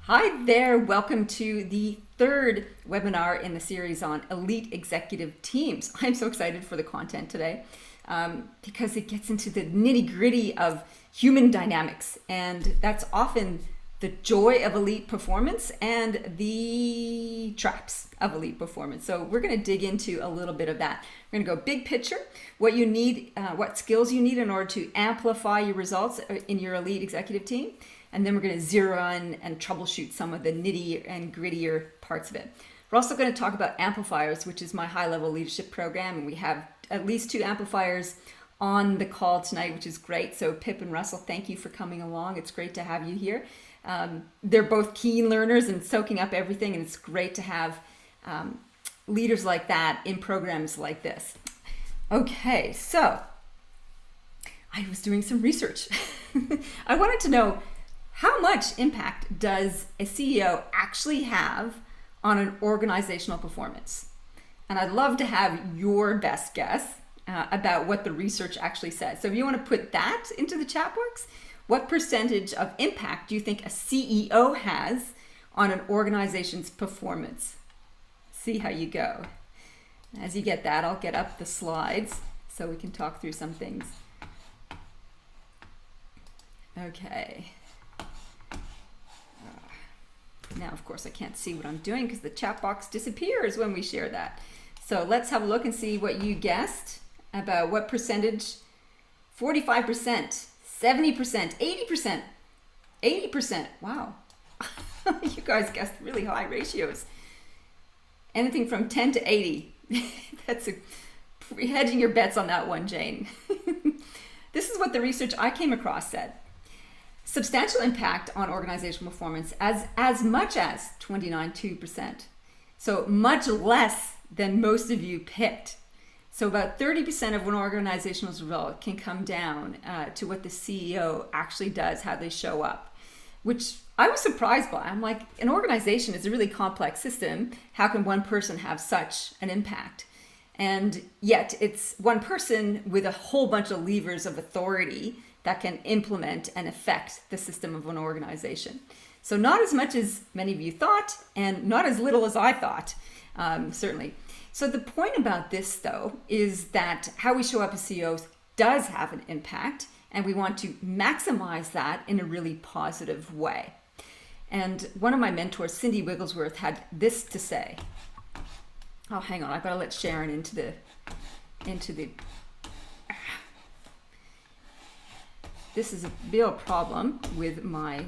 Hi there, welcome to the third webinar in the series on elite executive teams. I'm so excited for the content today because it gets into the nitty-gritty of human dynamics, and that's often the joy of elite performance and the traps of elite performance. So we're going to dig into a little bit of that. We're going to go big picture, what you need, what skills you need in order to amplify your results in your elite executive team. And then we're going to zero in and troubleshoot some of the nitty and grittier parts of it. We're also going to talk about amplifiers, which is my high-level leadership program. And we have at least 2 amplifiers on the call tonight, which is great. So Pip and Russell, thank you for coming along. It's great to have you here. They're both keen learners and soaking up everything. And it's great to have leaders like that in programs like this. Okay, so I was doing some research. I wanted to know, how much impact does a CEO actually have on an organizational performance? And I'd love to have your best guess about what the research actually says. So if you want to put that into the chat box, what percentage of impact do you think a CEO has on an organization's performance? See how you go. As you get that, I'll get up the slides so we can talk through some things. Okay. Now, of course, I can't see what I'm doing because the chat box disappears when we share that. So let's have a look and see what you guessed about what percentage. 45%, 70%, 80%, 80%. Wow. You guys guessed really high ratios. Anything from 10 to 80. That's hedging your bets on that one, Jane. This is what the research I came across said. Substantial impact on organizational performance as much as 29.2%. So much less than most of you picked. So about 30% of an organizational result can come down to what the CEO actually does, how they show up, which I was surprised by. I'm like, an organization is a really complex system. How can one person have such an impact? And yet it's one person with a whole bunch of levers of authority that can implement and affect the system of an organization. So not as much as many of you thought, and not as little as I thought, certainly. So the point about this, though, is that how we show up as CEOs does have an impact, and we want to maximize that in a really positive way. And one of my mentors, Cindy Wigglesworth, had this to say. Oh, hang on, I've got to let Sharon into the. This is a real problem with my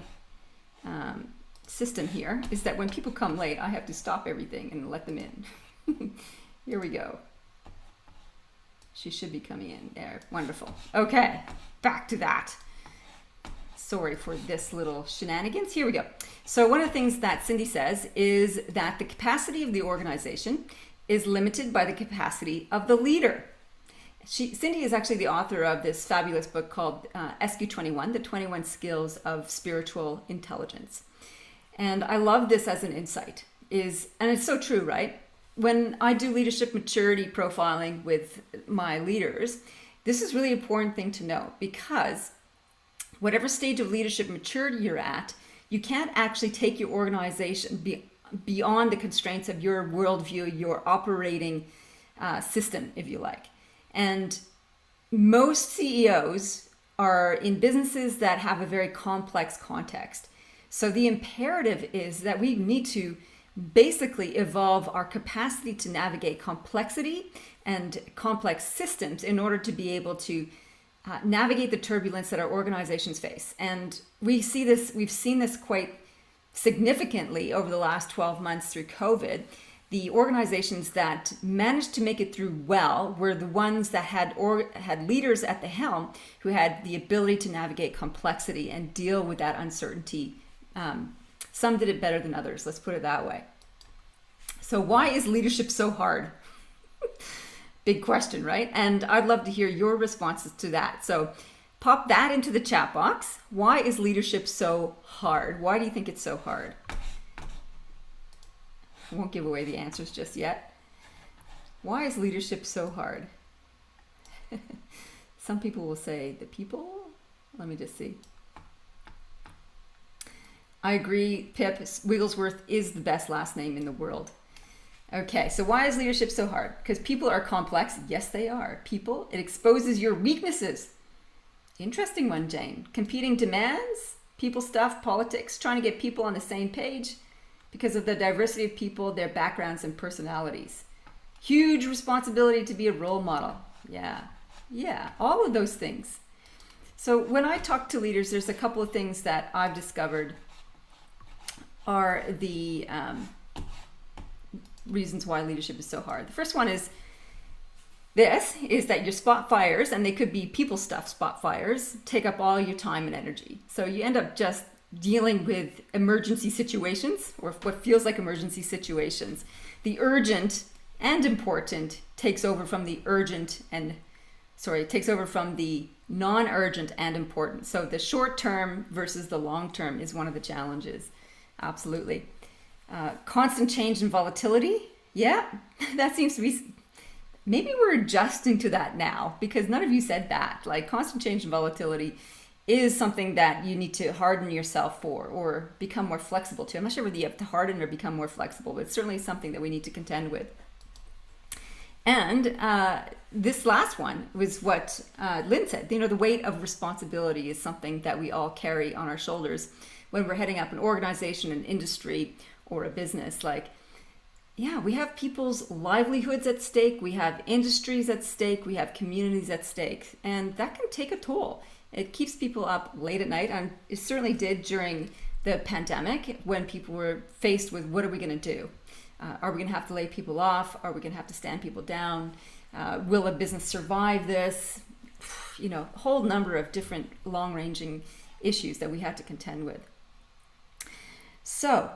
system here, is that when people come late, I have to stop everything and let them in. Here we go. She should be coming in there. Wonderful. Okay, back to that. Sorry for this little shenanigans. Here we go. So one of the things that Cindy says is that the capacity of the organization is limited by the capacity of the leader. Cindy is actually the author of this fabulous book called SQ21, The 21 Skills of Spiritual Intelligence. And I love this as an insight, and it's so true, right? When I do leadership maturity profiling with my leaders, this is really an important thing to know, because whatever stage of leadership maturity you're at, you can't actually take your organization beyond the constraints of your worldview, your operating system, if you like. And most CEOs are in businesses that have a very complex context. So the imperative is that we need to basically evolve our capacity to navigate complexity and complex systems in order to be able to navigate the turbulence that our organizations face. And we've seen this quite significantly over the last 12 months through COVID. The organizations that managed to make it through well were the ones that had leaders at the helm who had the ability to navigate complexity and deal with that uncertainty. Some did it better than others, let's put it that way. So why is leadership so hard? Big question, right? And I'd love to hear your responses to that. So pop that into the chat box. Why is leadership so hard? Why do you think it's so hard? I won't give away the answers just yet. Why is leadership so hard? Some people will say the people. Let me just see. I agree, Pip. Wigglesworth is the best last name in the world. Okay, so why is leadership so hard? Because people are complex. Yes, they are. People, it exposes your weaknesses. Interesting one, Jane. Competing demands, people stuff, politics, trying to get people on the same page because of the diversity of people, their backgrounds and personalities. Huge responsibility to be a role model. Yeah, all of those things. So when I talk to leaders, there's a couple of things that I've discovered are the reasons why leadership is so hard. The first one is that your spot fires, and they could be people stuff spot fires, take up all your time and energy. So you end up just dealing with emergency situations, or what feels like emergency situations. The urgent and important takes over from the non-urgent and important. So the short term versus the long term is one of the challenges. Absolutely. Constant change and volatility. Yeah, that seems to be, maybe we're adjusting to that now, because none of you said that. Like, constant change and volatility is something that you need to harden yourself for or become more flexible to. I'm not sure whether you have to harden or become more flexible, but it's certainly something that we need to contend with. And this last one was what Lynn said. You know, the weight of responsibility is something that we all carry on our shoulders when we're heading up an organization, an industry, or a business. Like, yeah, we have people's livelihoods at stake. We have industries at stake. We have communities at stake. And that can take a toll. It keeps people up late at night. And it certainly did during the pandemic, when people were faced with, what are we going to do? Are we going to have to lay people off? Are we going to have to stand people down? Will a business survive this? You know, a whole number of different long-ranging issues that we had to contend with. So,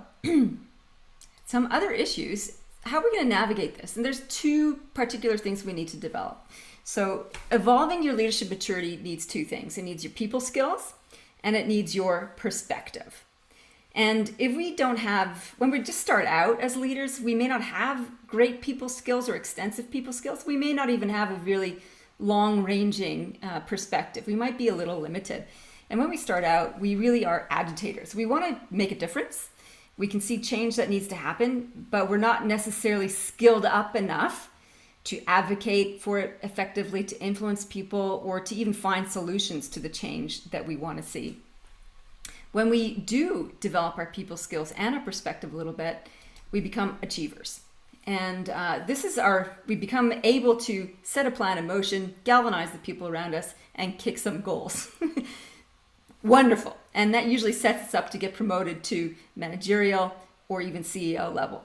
some other issues, how are we going to navigate this? And there's two particular things we need to develop. So, evolving your leadership maturity needs two things. It needs your people skills, and it needs your perspective. And if we don't have, when we just start out as leaders, we may not have great people skills or extensive people skills. We may not even have a really long-ranging perspective. We might be a little limited. And when we start out, we really are agitators. We want to make a difference. We can see change that needs to happen, but we're not necessarily skilled up enough to advocate for it effectively, to influence people, or to even find solutions to the change that we want to see. When we do develop our people skills and our perspective a little bit, we become achievers. And we become able to set a plan in motion, galvanize the people around us, and kick some goals. Wonderful. And that usually sets us up to get promoted to managerial or even CEO level.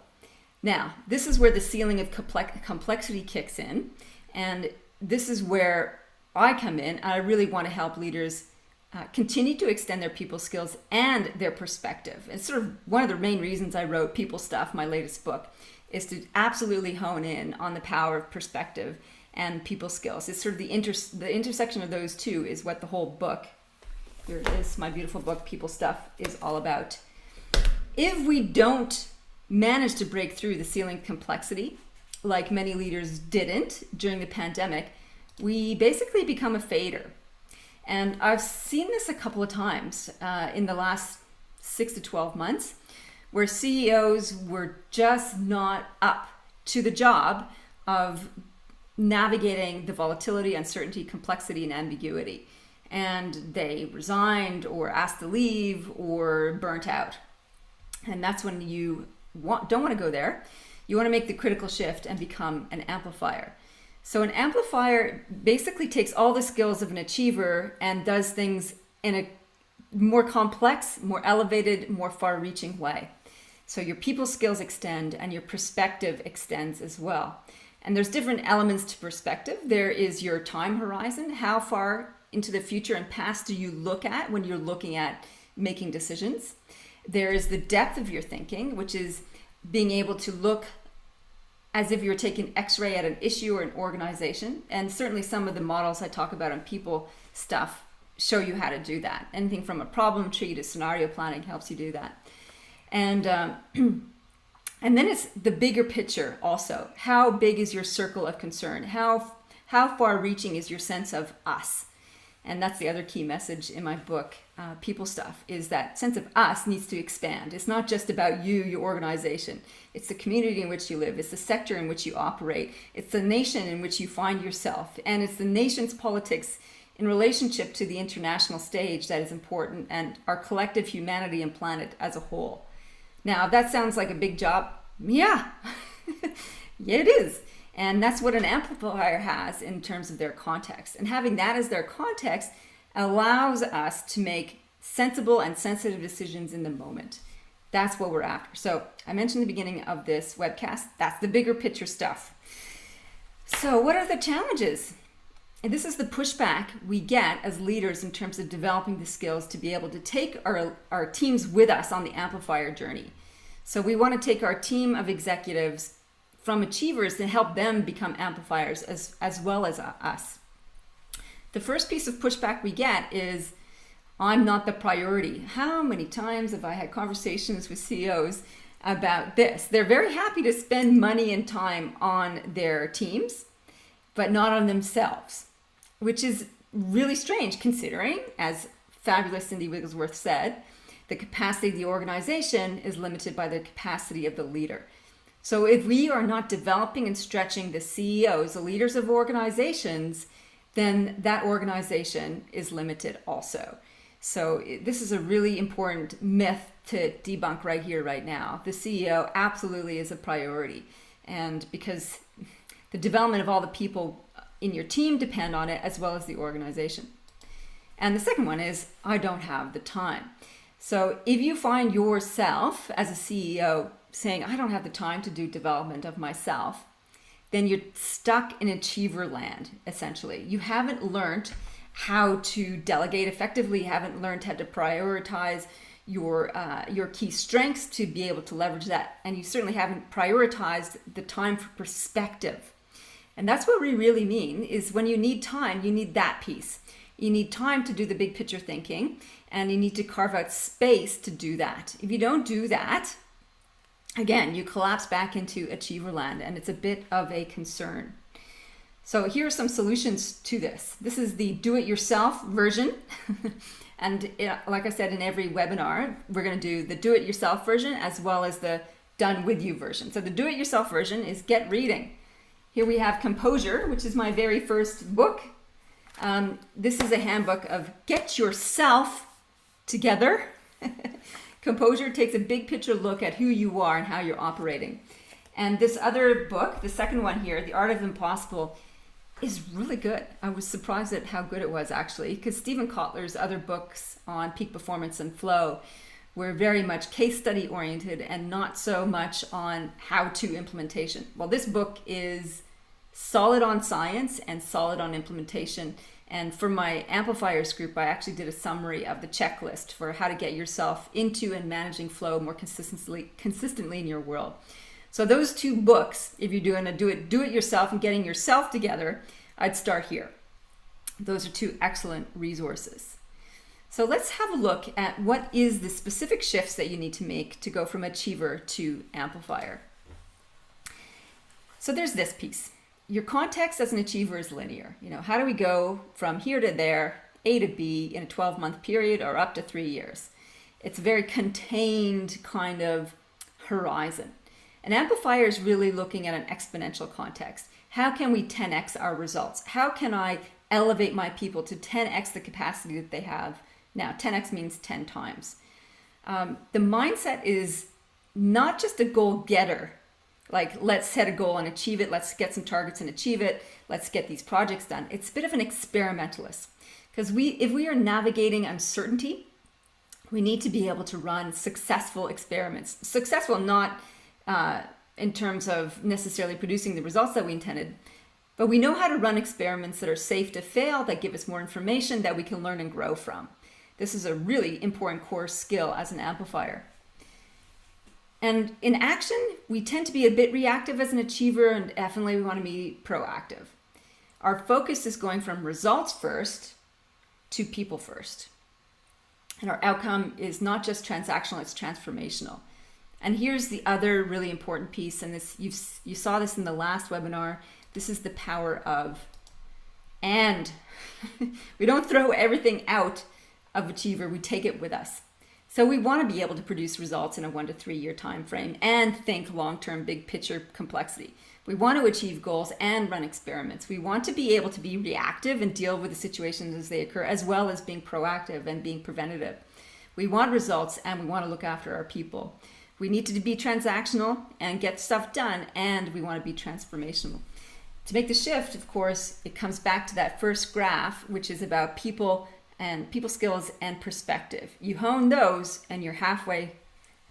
Now, this is where the ceiling of complexity kicks in. And this is where I come in. I really want to help leaders continue to extend their people skills and their perspective. It's sort of one of the main reasons I wrote People Stuff, my latest book, is to absolutely hone in on the power of perspective and people skills. It's sort of the intersection of those two is what the whole book, here it is, my beautiful book, People Stuff, is all about. If we don't manage to break through the ceiling of complexity, like many leaders didn't during the pandemic, we basically become a fader. And I've seen this a couple of times in the last 6 to 12 months, where CEOs were just not up to the job of navigating the volatility, uncertainty, complexity, and ambiguity. And they resigned or asked to leave or burnt out. And that's when you don't want to go there. You want to make the critical shift and become an amplifier. So an amplifier basically takes all the skills of an achiever and does things in a more complex, more elevated, more far-reaching way. So your people skills extend and your perspective extends as well. And there's different elements to perspective. There is your time horizon. How far into the future and past do you look at when you're looking at making decisions? There is the depth of your thinking, which is being able to look as if you're taking X-ray at an issue or an organization. And certainly some of the models I talk about on people stuff show you how to do that. Anything from a problem tree to scenario planning helps you do that. And then it's the bigger picture also. How big is your circle of concern? How far reaching is your sense of us? And that's the other key message in my book, people stuff is that sense of us needs to expand. It's not just about you, your organization. It's the community in which you live. It's the sector in which you operate. It's the nation in which you find yourself. And it's the nation's politics in relationship to the international stage that is important, and our collective humanity and planet as a whole. Now, if that sounds like a big job, yeah, yeah, it is. And that's what an amplifier has in terms of their context. And having that as their context allows us to make sensible and sensitive decisions in the moment. That's what we're after. So I mentioned at the beginning of this webcast, that's the bigger picture stuff. So what are the challenges? And this is the pushback we get as leaders in terms of developing the skills to be able to take our teams with us on the amplifier journey. So we want to take our team of executives from achievers to help them become amplifiers as well as us. The first piece of pushback we get is, I'm not the priority. How many times have I had conversations with CEOs about this? They're very happy to spend money and time on their teams, but not on themselves, which is really strange considering, as fabulous Cindy Wigglesworth said, the capacity of the organization is limited by the capacity of the leader. So if we are not developing and stretching the CEOs, the leaders of organizations, then that organization is limited also. So this is a really important myth to debunk right here, right now. The CEO absolutely is a priority. And because the development of all the people in your team depend on it, as well as the organization. And the second one is, I don't have the time. So if you find yourself as a CEO saying, I don't have the time to do development of myself, then you're stuck in achiever land, essentially. You haven't learned how to delegate effectively, you haven't learned how to prioritize your key strengths to be able to leverage that, and you certainly haven't prioritized the time for perspective. And that's what we really mean, is when you need time, you need that piece. You need time to do the big picture thinking, and you need to carve out space to do that. If you don't do that, again, you collapse back into achiever land, and it's a bit of a concern. So here are some solutions to this. This is the do-it-yourself version. And like I said, in every webinar, we're going to do the do-it-yourself version as well as the done-with-you version. So the do-it-yourself version is get reading. Here we have Composure, which is my very first book. This is a handbook of get yourself together. Composure takes a big picture look at who you are and how you're operating. And this other book, the second one here, The Art of Impossible, is really good. I was surprised at how good it was, actually, because Stephen Kotler's other books on peak performance and flow were very much case study oriented and not so much on how-to implementation. Well, this book is solid on science and solid on implementation. And for my amplifiers group, I actually did a summary of the checklist for how to get yourself into and managing flow more consistently in your world. So those two books, if you're doing a do it yourself and getting yourself together, I'd start here. Those are two excellent resources. So let's have a look at what is the specific shifts that you need to make to go from achiever to amplifier. So there's this piece. Your context as an achiever is linear. You know, how do we go from here to there, A to B, in a 12-month period or up to 3 years? It's a very contained kind of horizon. An amplifier is really looking at an exponential context. How can we 10x our results? How can I elevate my people to 10x the capacity that they have now? 10x means 10 times. The mindset is not just a goal getter, like let's set a goal and achieve it, let's get some targets and achieve it, let's get these projects done. It's a bit of an experimentalist, because if we are navigating uncertainty, we need to be able to run successful experiments. Successful not in terms of necessarily producing the results that we intended, but we know how to run experiments that are safe to fail, that give us more information that we can learn and grow from. This is a really important core skill as an amplifier. And in action, we tend to be a bit reactive as an achiever, and definitely we want to be proactive. Our focus is going from results first to people first. And our outcome is not just transactional, it's transformational. And here's the other really important piece, and this you saw this in the last webinar. This is the power of and. We don't throw everything out of achiever, we take it with us. So we want to be able to produce results in a 1 to 3 year time frame and think long-term, big picture complexity. We want to achieve goals and run experiments. We want to be able to be reactive and deal with the situations as they occur, as well as being proactive and being preventative. We want results and we want to look after our people. We need to be transactional and get stuff done, and we want to be transformational. To make the shift, of course, it comes back to that first graph, which is about people and people skills and perspective. You hone those and you're halfway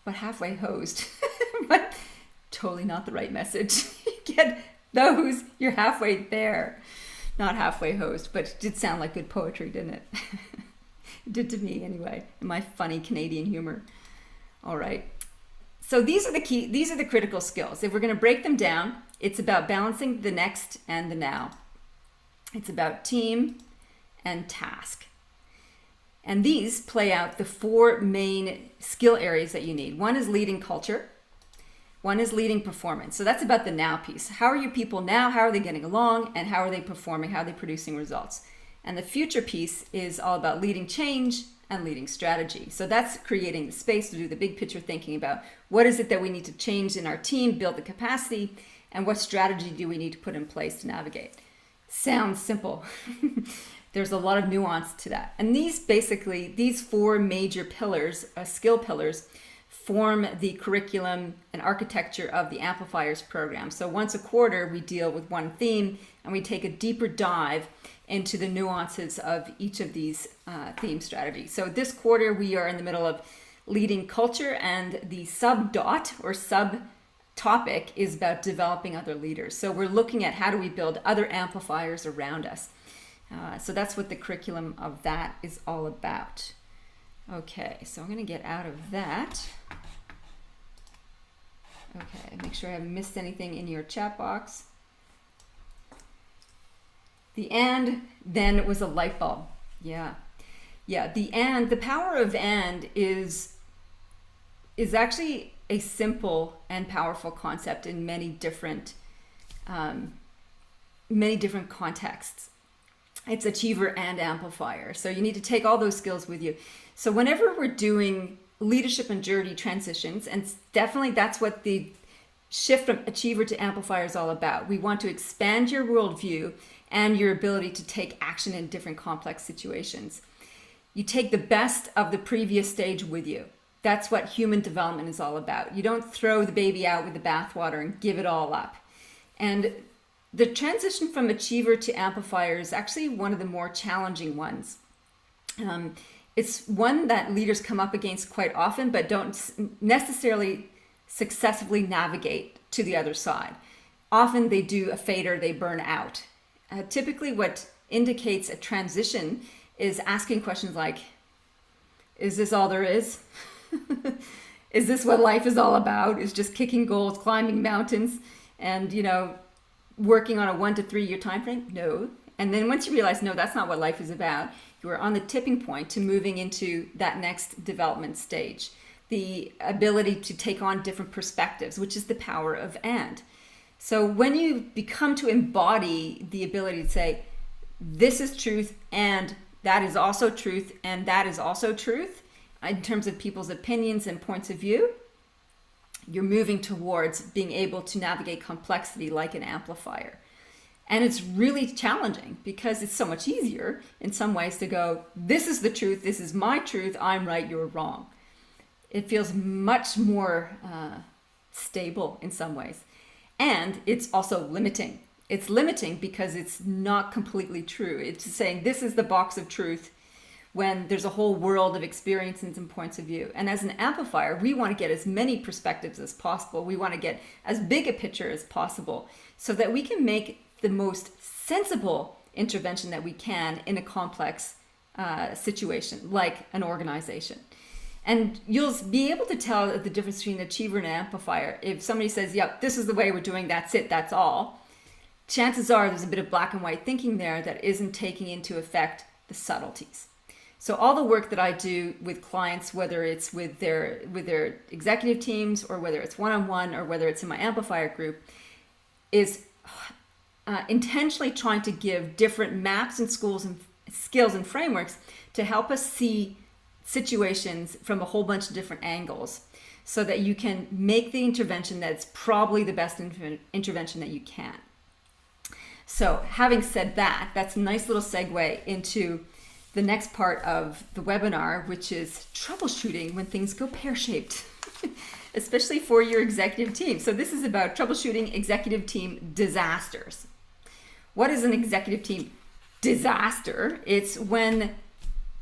hosed. But totally not the right message. You get those, you're halfway there. Not halfway hosed, but it did sound like good poetry, didn't it? It did to me anyway, in my funny Canadian humor. All right. So these are the critical skills. If we're going to break them down, it's about balancing the next and the now. It's about team and task. And these play out the 4 main skill areas that you need. One is leading culture. One is leading performance. So that's about the now piece. How are your people now? How are they getting along? And how are they performing? How are they producing results? And the future piece is all about leading change and leading strategy. So that's creating the space to do the big picture thinking about what is it that we need to change in our team, build the capacity, and what strategy do we need to put in place to navigate. Sounds simple. There's a lot of nuance to that. And these 4 major pillars, skill pillars, form the curriculum and architecture of the Amplifiers program. So once a quarter, we deal with one theme and we take a deeper dive into the nuances of each of these theme strategies. So this quarter, we are in the middle of leading culture, and the sub-dot or sub-topic is about developing other leaders. So we're looking at how do we build other amplifiers around us. So that's what the curriculum of that is all about. Okay, so I'm going to get out of that. Okay, make sure I haven't missed anything in your chat box. The and then was a light bulb. Yeah. The power of and is actually a simple and powerful concept in many different contexts. It's achiever and amplifier. So you need to take all those skills with you. So whenever we're doing leadership and journey transitions, and definitely that's what the shift from achiever to amplifier is all about. We want to expand your worldview and your ability to take action in different complex situations. You take the best of the previous stage with you. That's what human development is all about. You don't throw the baby out with the bathwater and give it all up. And the transition from achiever to amplifier is actually one of the more challenging ones. It's one that leaders come up against quite often, but don't necessarily successfully navigate to the other side. Often they do a fader, they burn out. Typically what indicates a transition is asking questions like, is this all there is? Is this what life is all about? Is just kicking goals, climbing mountains, and working on a 1 to 3 year time frame? No. And then once you realize, no, that's not what life is about, you are on the tipping point to moving into that next development stage. The ability to take on different perspectives, which is the power of and. So when you become to embody the ability to say, this is truth and that is also truth and that is also truth, in terms of people's opinions and points of view, you're moving towards being able to navigate complexity like an amplifier. And it's really challenging because it's so much easier in some ways to go, this is the truth, this is my truth, I'm right, you're wrong. It feels much more stable in some ways. And it's also limiting. It's limiting because it's not completely true. It's saying this is the box of truth when there's a whole world of experiences and points of view. And as an amplifier, we want to get as many perspectives as possible. We want to get as big a picture as possible so that we can make the most sensible intervention that we can in a complex situation, like an organization. And you'll be able to tell the difference between an achiever and an amplifier. If somebody says, yep, this is the way we're doing, that's it, that's all, chances are there's a bit of black and white thinking there that isn't taking into effect the subtleties. So all the work that I do with clients, whether it's with their executive teams or whether it's one-on-one or whether it's in my amplifier group, is intentionally trying to give different maps and skills and frameworks to help us see situations from a whole bunch of different angles so that you can make the intervention that's probably the best intervention that you can. So having said that, that's a nice little segue into the next part of the webinar, which is troubleshooting when things go pear-shaped, especially for your executive team. So this is about troubleshooting executive team disasters. What is an executive team disaster? It's when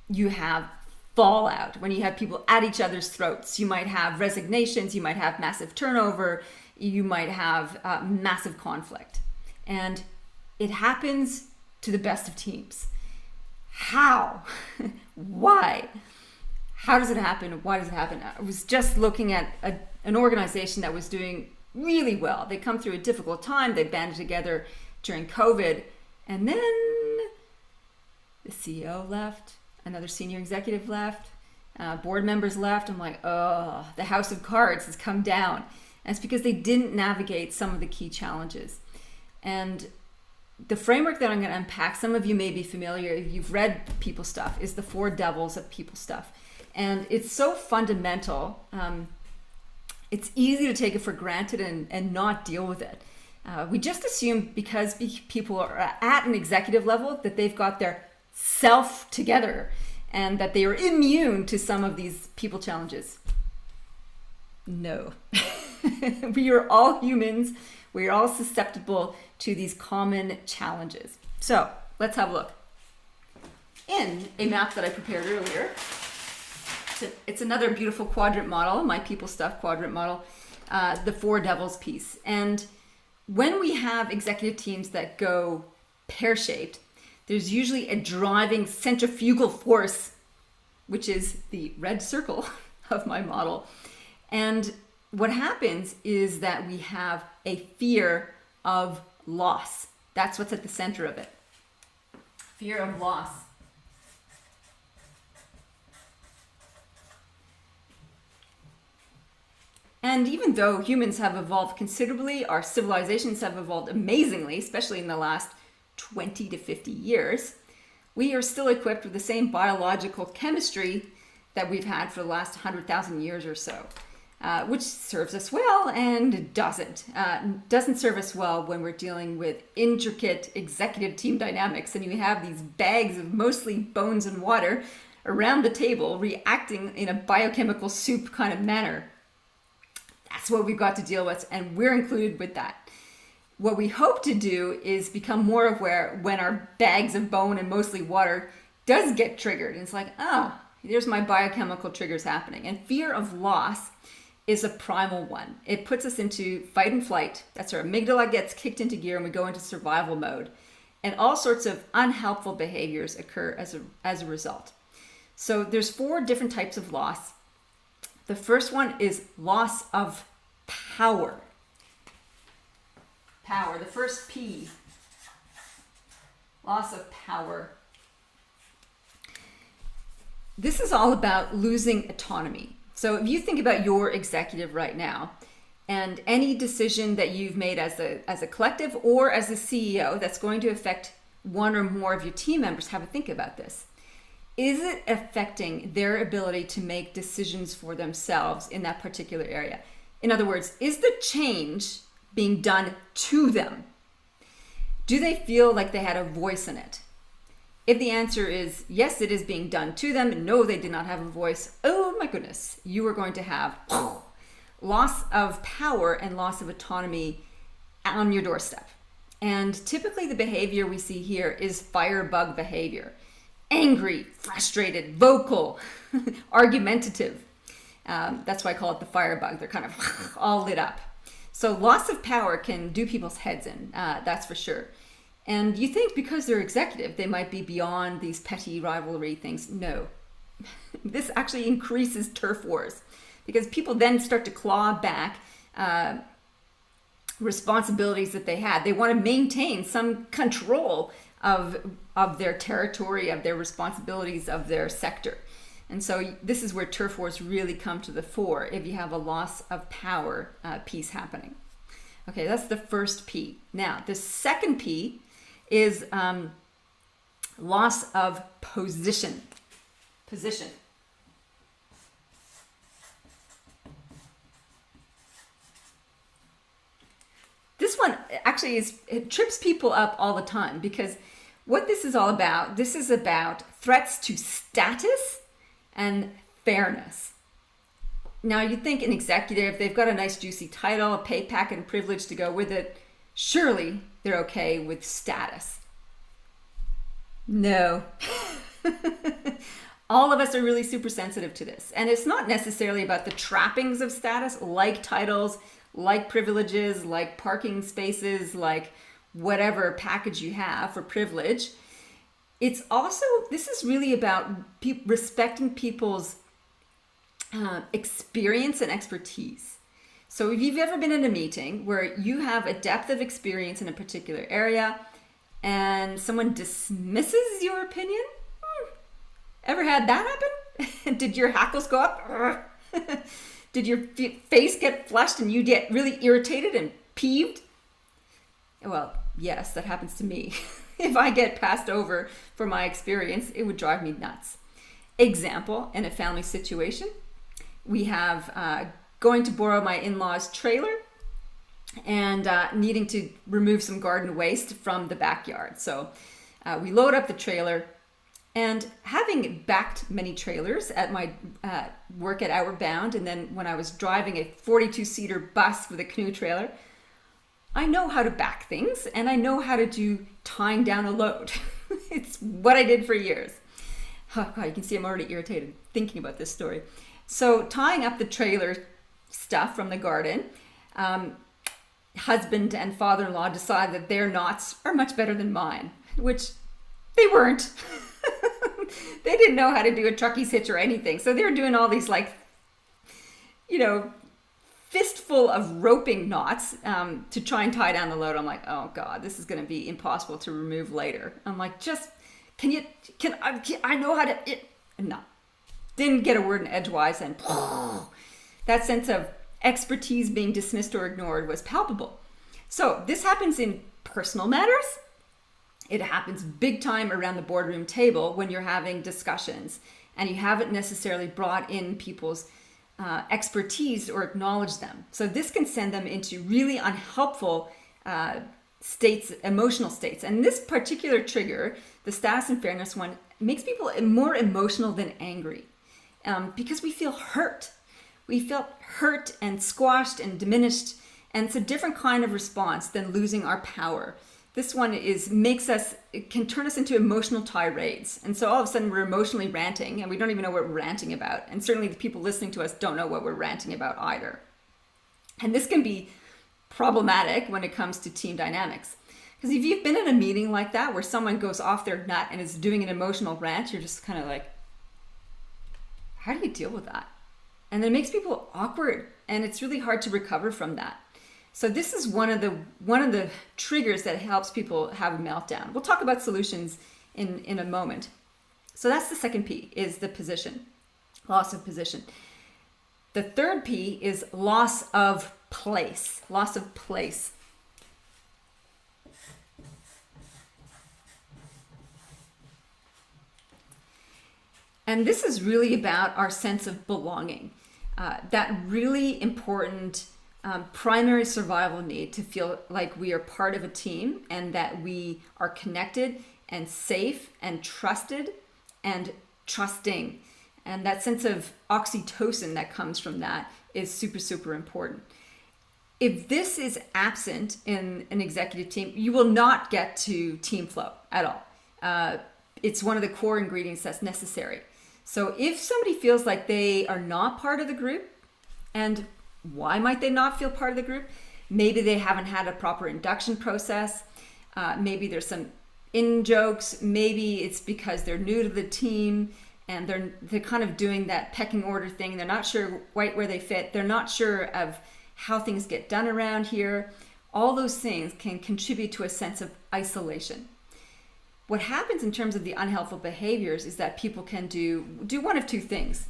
you have fallout, when you have people at each other's throats. You might have resignations, you might have massive turnover, you might have massive conflict. And it happens to the best of teams. How? Why? How does it happen? Why does it happen? I was just looking at an organization that was doing really well. They come through a difficult time. They banded together during COVID. And then the CEO left, another senior executive left, board members left. I'm like, oh, the house of cards has come down. And it's because they didn't navigate some of the key challenges. And the framework that I'm going to unpack, some of you may be familiar, if you've read People Stuff, is the 4 devils of People Stuff. And it's so fundamental. It's easy to take it for granted and not deal with it. We just assume because people are at an executive level that they've got their self together and that they are immune to some of these people challenges. No. We are all humans. We are all susceptible to these common challenges. So let's have a look. In a map that I prepared earlier, it's another beautiful quadrant model, my People Stuff quadrant model, the 4 devils piece. And when we have executive teams that go pear-shaped, there's usually a driving centrifugal force, which is the red circle of my model. And what happens is that we have a fear of loss. That's what's at the center of it. Fear of loss. And even though humans have evolved considerably, our civilizations have evolved amazingly, especially in the last 20 to 50 years, we are still equipped with the same biological chemistry that we've had for the last 100,000 years or so, which serves us well and doesn't. Doesn't serve us well when we're dealing with intricate executive team dynamics and you have these bags of mostly bones and water around the table reacting in a biochemical soup kind of manner. That's what we've got to deal with, and we're included with that. What we hope to do is become more aware when our bags of bone and mostly water does get triggered. And it's like, oh, there's my biochemical triggers happening. And fear of loss is a primal one. It puts us into fight and flight. That's our amygdala gets kicked into gear and we go into survival mode. And all sorts of unhelpful behaviors occur as a result. So there's 4 different types of loss. The first one is loss of power. Power, the first P. Loss of power. This is all about losing autonomy. So if you think about your executive right now, and any decision that you've made as a collective or as a CEO that's going to affect one or more of your team members, have a think about this. Is it affecting their ability to make decisions for themselves in that particular area? In other words, is the change being done to them? Do they feel like they had a voice in it? If the answer is yes, it is being done to them, and no, they did not have a voice, oh my goodness, you are going to have loss of power and loss of autonomy on your doorstep. And typically the behavior we see here is firebug behavior. Angry, frustrated, vocal, argumentative. That's why I call it the firebug. They're kind of all lit up. So loss of power can do people's heads in, that's for sure. And you think because they're executive, they might be beyond these petty rivalry things. No. This actually increases turf wars because people then start to claw back responsibilities that they had. They want to maintain some control of their territory, of their responsibilities, of their sector. And so this is where turf wars really come to the fore if you have a loss of power piece happening. Okay, that's the first P. Now, the second P is loss of position. Position. This one actually it trips people up all the time, because what this is all about, this is about threats to status and fairness. Now, you think an executive, they've got a nice juicy title, a pay packet, and privilege to go with it. Surely they're okay with status. No. All of us are really super sensitive to this. And it's not necessarily about the trappings of status, like titles, like privileges, like parking spaces, like whatever package you have for privilege. It's also, this is really about respecting people's experience and expertise. So if you've ever been in a meeting where you have a depth of experience in a particular area and someone dismisses your opinion, ever had that happen? Did your hackles go up? Did your face get flushed and you get really irritated and peeved? Well, yes, that happens to me. If I get passed over for my experience, it would drive me nuts. Example, in a family situation, we have going to borrow my in-laws' trailer and needing to remove some garden waste from the backyard. So we load up the trailer, and having backed many trailers at my work at Outward Bound, and then when I was driving a 42-seater bus with a canoe trailer, I know how to back things, and I know how to do tying down a load. It's what I did for years. Oh God, you can see I'm already irritated thinking about this story. So tying up the trailer stuff from the garden, husband and father-in-law decided that their knots are much better than mine, which they weren't. They didn't know how to do a truckie's hitch or anything. So they were doing all these, like, you know, fistful of roping knots to try and tie down the load. I'm like, oh God, this is going to be impossible to remove later. I'm like, just, I know how to, no. Didn't get a word in edgewise, and that sense of expertise being dismissed or ignored was palpable. So this happens in personal matters. It happens big time around the boardroom table when you're having discussions and you haven't necessarily brought in people's expertise or acknowledged them. So this can send them into really unhelpful states, emotional states. And this particular trigger, the status and fairness one, makes people more emotional than angry because we feel hurt. We felt hurt and squashed and diminished. And it's a different kind of response than losing our power. This one it can turn us into emotional tirades. And so all of a sudden we're emotionally ranting and we don't even know what we're ranting about. And certainly the people listening to us don't know what we're ranting about either. And this can be problematic when it comes to team dynamics. Because if you've been in a meeting like that where someone goes off their nut and is doing an emotional rant, you're just kind of like, how do you deal with that? And it makes people awkward, and it's really hard to recover from that. So this is one of the triggers that helps people have a meltdown. We'll talk about solutions in a moment. So that's the second P, is the position, loss of position. The third P is loss of place, loss of place. And this is really about our sense of belonging, that really important primary survival need to feel like we are part of a team and that we are connected and safe and trusted and trusting. And that sense of oxytocin that comes from that is super, super important. If this is absent in an executive team, you will not get to team flow at all. It's one of the core ingredients that's necessary. So if somebody feels like they are not part of the group, and why might they not feel part of the group? Maybe they haven't had a proper induction process. Maybe there's some in-jokes. Maybe it's because they're new to the team and they're kind of doing that pecking order thing. They're not sure quite where they fit. They're not sure of how things get done around here. All those things can contribute to a sense of isolation. What happens in terms of the unhelpful behaviors is that people can do one of two things.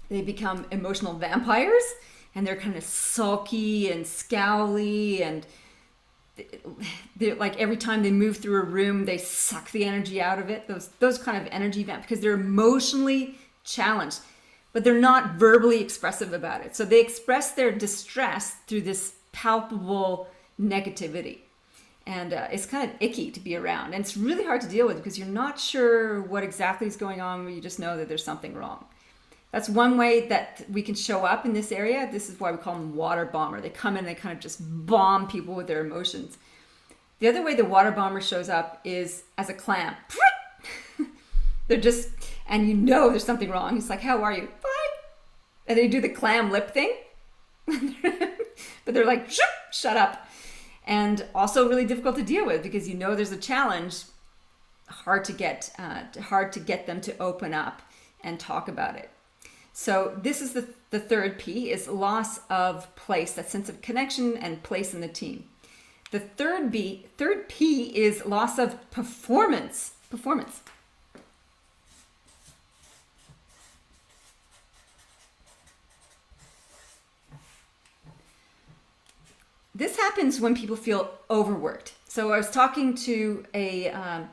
They become emotional vampires, and they're kind of sulky and scowly, and they're like every time they move through a room, they suck the energy out of it. Those kind of energy vamp, because they're emotionally challenged, but they're not verbally expressive about it. So they express their distress through this palpable negativity. And it's kind of icky to be around. And it's really hard to deal with because you're not sure what exactly is going on, but you just know that there's something wrong. That's one way that we can show up in this area. This is why we call them water bomber. They come in and they kind of just bomb people with their emotions. The other way the water bomber shows up is as a clam. They're just, and you know there's something wrong. It's like, how are you? Fine. And they do the clam lip thing. But they're like, shut up. And also really difficult to deal with because you know there's a challenge. Hard to get them to open up and talk about it. So this is the third P, is loss of place, that sense of connection and place in the team. The third P is loss of performance. This happens when people feel overworked. So I was talking to a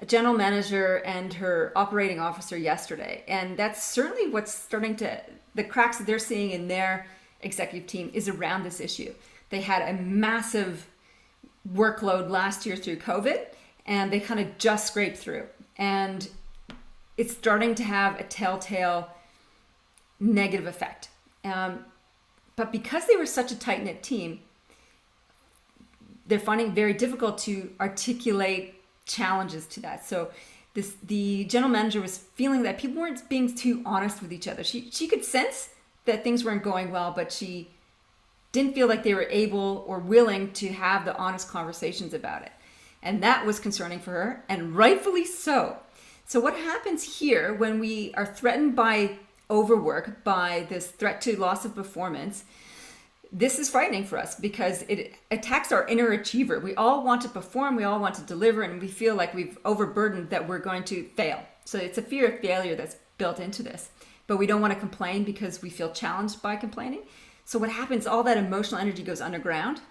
general manager and her operating officer yesterday, and that's certainly what's starting to, the cracks that they're seeing in their executive team is around this issue. They had a massive workload last year through COVID, and they kind of just scraped through. And it's starting to have a telltale negative effect. But because they were such a tight-knit team, they're finding it very difficult to articulate challenges to that. So the general manager was feeling that people weren't being too honest with each other. She could sense that things weren't going well, but she didn't feel like they were able or willing to have the honest conversations about it. And that was concerning for her, and rightfully so. So what happens here when we are threatened by overwork, by this threat to loss of performance, this is frightening for us because it attacks our inner achiever. We all want to perform, we all want to deliver, and we feel like we've overburdened that we're going to fail. So it's a fear of failure that's built into this. But we don't want to complain because we feel challenged by complaining. So what happens, all that emotional energy goes underground.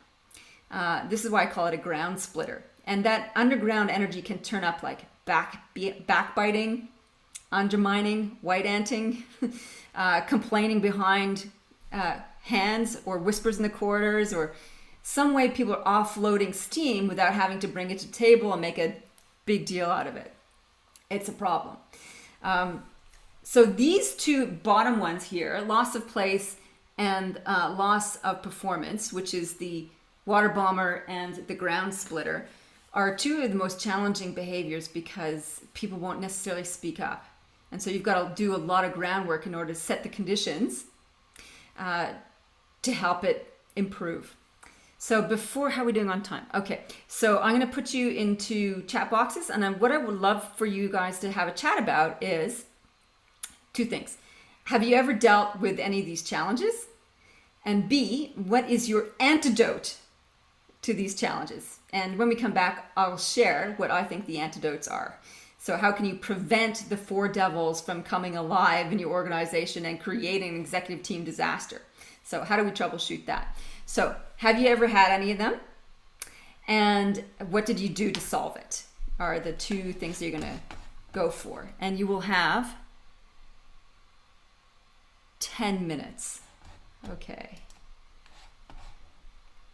This is why I call it a ground splitter. And that underground energy can turn up like backbiting, undermining, white-anting, complaining behind hands, or whispers in the corridors, or some way people are offloading steam without having to bring it to table and make a big deal out of it. It's a problem. So these two bottom ones here, loss of place and loss of performance, which is the water bomber and the ground splitter, are two of the most challenging behaviors because people won't necessarily speak up. And so you've got to do a lot of groundwork in order to set the conditions to help it improve. So how are we doing on time? Okay, so I'm going to put you into chat boxes, and then what I would love for you guys to have a chat about is two things. Have you ever dealt with any of these challenges? And B, what is your antidote to these challenges? And when we come back, I'll share what I think the antidotes are. So how can you prevent the four devils from coming alive in your organization and creating an executive team disaster? So how do we troubleshoot that? So have you ever had any of them? And what did you do to solve it? Are the two things that you're going to go for. And you will have 10 minutes. Okay.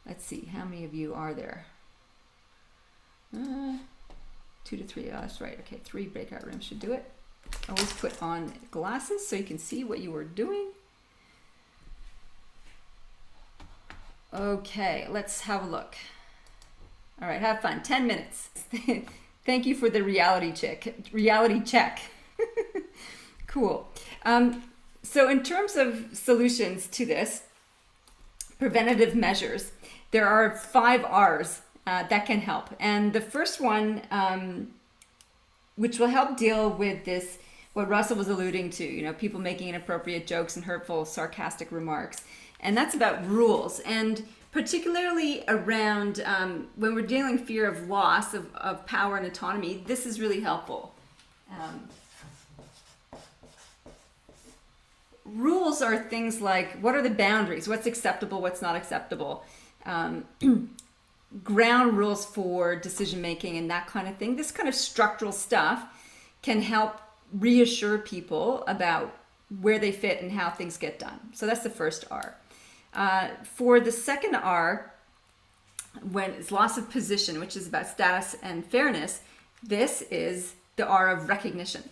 Let's see. How many of you are there? 2 to 3. Oh, that's right. Okay, 3 breakout rooms should do it. Always put on glasses so you can see what you are doing. Okay, let's have a look. All right, have fun. 10 minutes. Thank you for the reality check. Cool. So in terms of solutions to this, preventative measures, there are 5 R's that can help. And the first one, which will help deal with this, what Russell was alluding to, people making inappropriate jokes and hurtful, sarcastic remarks. And that's about rules, and particularly around when we're dealing fear of loss of power and autonomy, this is really helpful. Rules are things like, what are the boundaries? What's acceptable? What's not acceptable? ground rules for decision making and that kind of thing. This kind of structural stuff can help reassure people about where they fit and how things get done. So that's the first R. For the second R, when it's loss of position, which is about status and fairness, this is the R of recognition.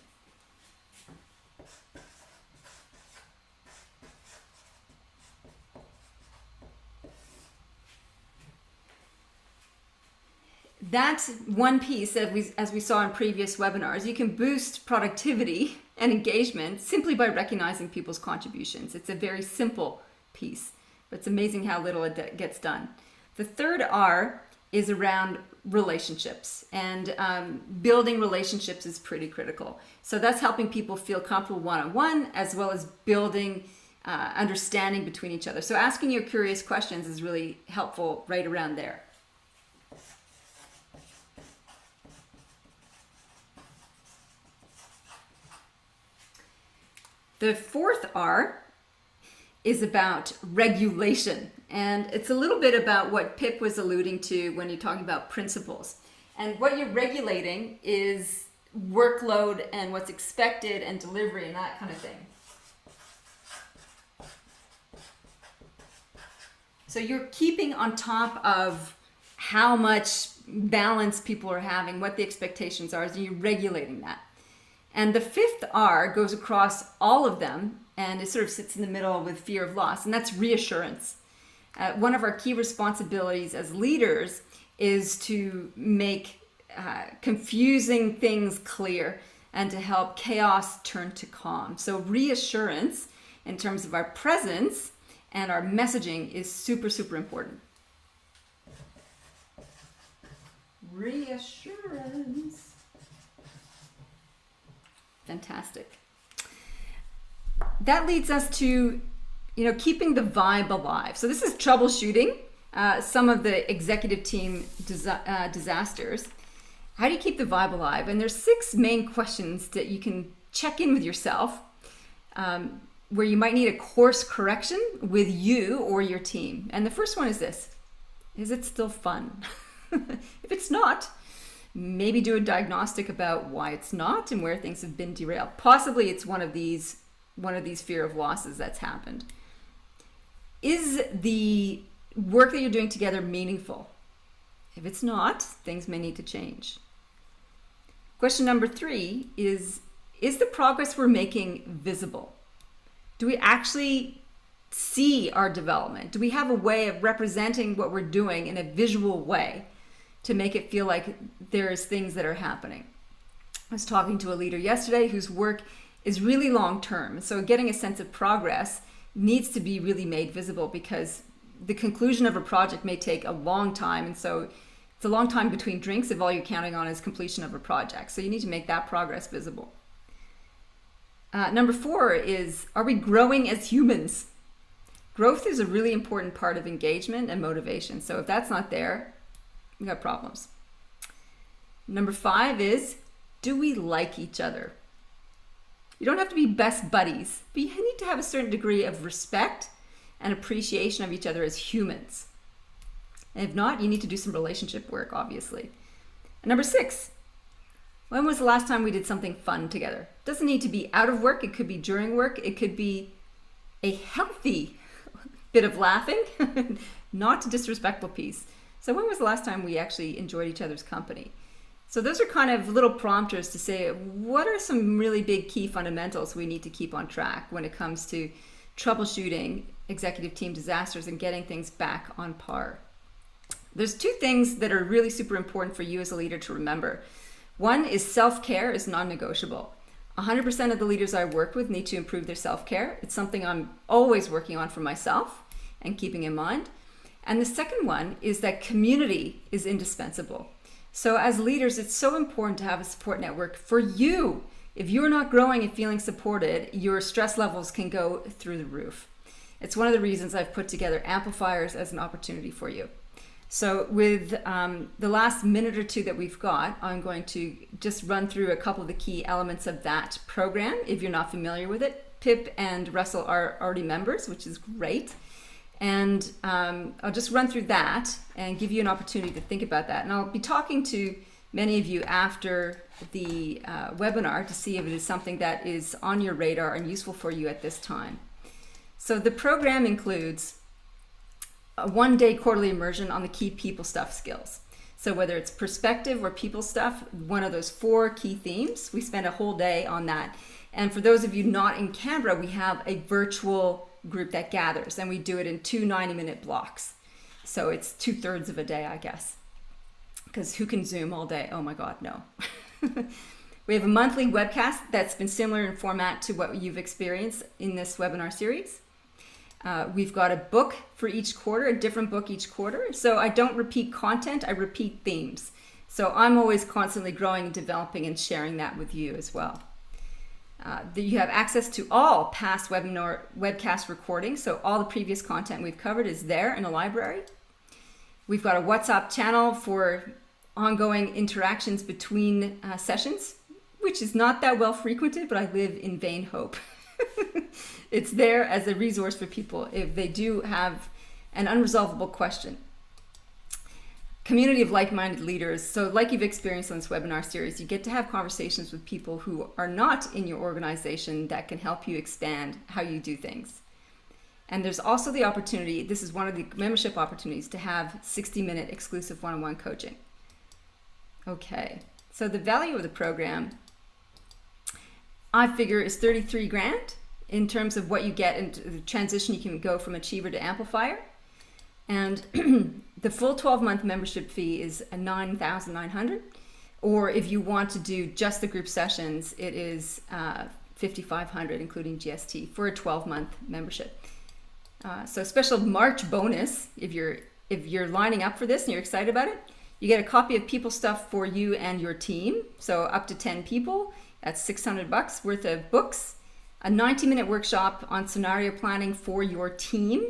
That's one piece that as we saw in previous webinars. You can boost productivity and engagement simply by recognizing people's contributions. It's a very simple piece, but it's amazing how little it gets done. The third R is around relationships, and building relationships is pretty critical. So that's helping people feel comfortable one-on-one, as well as building understanding between each other. So asking your curious questions is really helpful right around there. The fourth R is about regulation. And it's a little bit about what Pip was alluding to when you're talking about principles. And what you're regulating is workload and what's expected and delivery and that kind of thing. So you're keeping on top of how much balance people are having, what the expectations are, and you're regulating that. And the fifth R goes across all of them, and it sort of sits in the middle with fear of loss, and that's reassurance. One of our key responsibilities as leaders is to make confusing things clear and to help chaos turn to calm. So reassurance in terms of our presence and our messaging is super, super important. Reassurance. Fantastic. That leads us to, keeping the vibe alive. So this is troubleshooting some of the executive team disasters. How do you keep the vibe alive? And there's 6 main questions that you can check in with yourself, where you might need a course correction with you or your team. And the first one is this: is it still fun? If it's not, maybe do a diagnostic about why it's not and where things have been derailed. Possibly it's one of these fear of losses that's happened. Is the work that you're doing together meaningful? If it's not, things may need to change. Question number 3 is the progress we're making visible? Do we actually see our development? Do we have a way of representing what we're doing in a visual way to make it feel like there's things that are happening? I was talking to a leader yesterday whose work is really long-term. So getting a sense of progress needs to be really made visible, because the conclusion of a project may take a long time. And so it's a long time between drinks if all you're counting on is completion of a project. So you need to make that progress visible. Number 4 is, are we growing as humans? Growth is a really important part of engagement and motivation. So if that's not there, we got problems. Number 5 is, do we like each other? You don't have to be best buddies, but you need to have a certain degree of respect and appreciation of each other as humans. And if not, you need to do some relationship work, obviously. And number 6, when was the last time we did something fun together? It doesn't need to be out of work. It could be during work. It could be a healthy bit of laughing, not a disrespectful piece. So when was the last time we actually enjoyed each other's company? So those are kind of little prompters to say, what are some really big key fundamentals we need to keep on track when it comes to troubleshooting executive team disasters and getting things back on par? There's 2 things that are really super important for you as a leader to remember. One is self-care is non-negotiable. 100% of the leaders I work with need to improve their self-care. It's something I'm always working on for myself and keeping in mind. And the second one is that community is indispensable. So as leaders, it's so important to have a support network for you. If you're not growing and feeling supported, your stress levels can go through the roof. It's one of the reasons I've put together amplifiers as an opportunity for you. So with the last minute or 2 that we've got, I'm going to just run through a couple of the key elements of that program. If you're not familiar with it, Pip and Russell are already members, which is great. And I'll just run through that and give you an opportunity to think about that. And I'll be talking to many of you after the webinar to see if it is something that is on your radar and useful for you at this time. So the program includes a one-day quarterly immersion on the key people stuff skills. So whether it's perspective or people stuff, one of those 4 key themes, we spend a whole day on that. And for those of you not in Canberra, we have a virtual group that gathers, and we do it in 2 90-minute blocks. So it's 2/3 of a day, I guess. Because who can Zoom all day? Oh my God, no. We have a monthly webcast that's been similar in format to what you've experienced in this webinar series. We've got a book for each quarter, a different book each quarter. So I don't repeat content, I repeat themes. So I'm always constantly growing and developing and sharing that with you as well. You have access to all past webinar webcast recordings. So all the previous content we've covered is there in a library. We've got a WhatsApp channel for ongoing interactions between sessions, which is not that well frequented, but I live in vain hope. It's there as a resource for people if they do have an unresolvable question. Community of like-minded leaders. So like you've experienced on this webinar series, you get to have conversations with people who are not in your organization that can help you expand how you do things. And there's also the opportunity, this is one of the membership opportunities, to have 60-minute exclusive one-on-one coaching. Okay, so the value of the program, I figure, is 33 grand in terms of what you get into the transition. You can go from achiever to amplifier. And the full 12-month membership fee is $9,900. Or if you want to do just the group sessions, it is $5,500, including GST, for a 12-month membership. So special March bonus, if you're lining up for this and you're excited about it, you get a copy of People Stuff for you and your team. So up to 10 people, that's $600 worth of books. A 90-minute workshop on scenario planning for your team,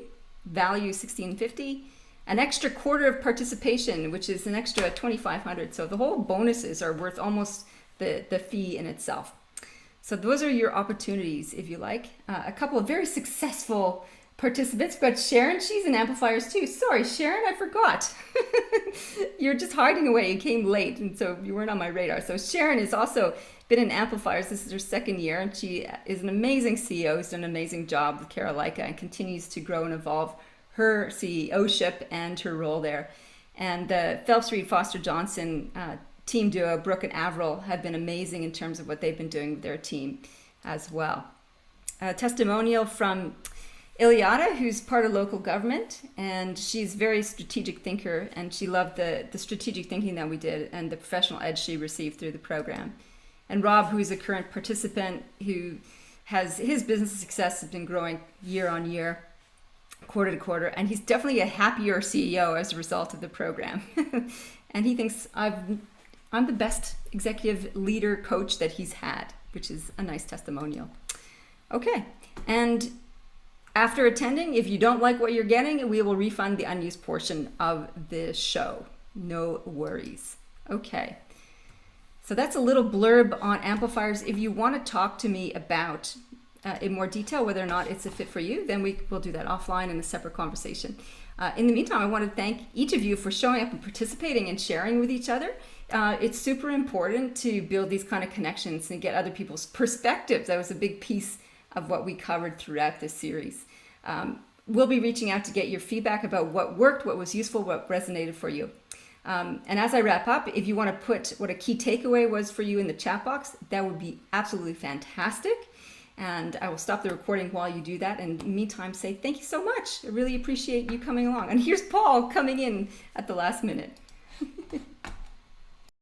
value $1,650. An extra quarter of participation, which is an extra $2,500. So the whole bonuses are worth almost the fee in itself. So those are your opportunities, if you like. A couple of very successful participants. We've got Sharon, she's in amplifiers too. Sorry, Sharon, I forgot. You're just hiding away. You came late, and so you weren't on my radar. So Sharon has also been in amplifiers. This is her 2nd year, and she is an amazing CEO, who's done an amazing job with Carolika and continues to grow and evolve her CEO-ship and her role there. And the Phelps Reed Foster Johnson team duo, Brooke and Avril, have been amazing in terms of what they've been doing with their team as well. A testimonial from Ileana, who's part of local government, and she's a very strategic thinker, and she loved the strategic thinking that we did and the professional edge she received through the program. And Rob, who's a current participant, who has his business success has been growing year on year, quarter to quarter, and he's definitely a happier CEO as a result of the program. And he thinks I'm the best executive leader coach that he's had, which is a nice testimonial. Okay, and after attending, if you don't like what you're getting, we will refund the unused portion of the show. No worries. Okay. So that's a little blurb on amplifiers. If you want to talk to me about in more detail whether or not it's a fit for you, then we'll do that offline in a separate conversation. In the meantime, I want to thank each of you for showing up and participating and sharing with each other. It's super important to build these kind of connections and get other people's perspectives. That was a big piece of what we covered throughout this series. We'll be reaching out to get your feedback about what worked, what was useful, what resonated for you. And as I wrap up, if you want to put what a key takeaway was for you in the chat box, that would be absolutely fantastic. And I will stop the recording while you do that. And in the meantime, say thank you so much. I really appreciate you coming along. And here's Paul coming in at the last minute.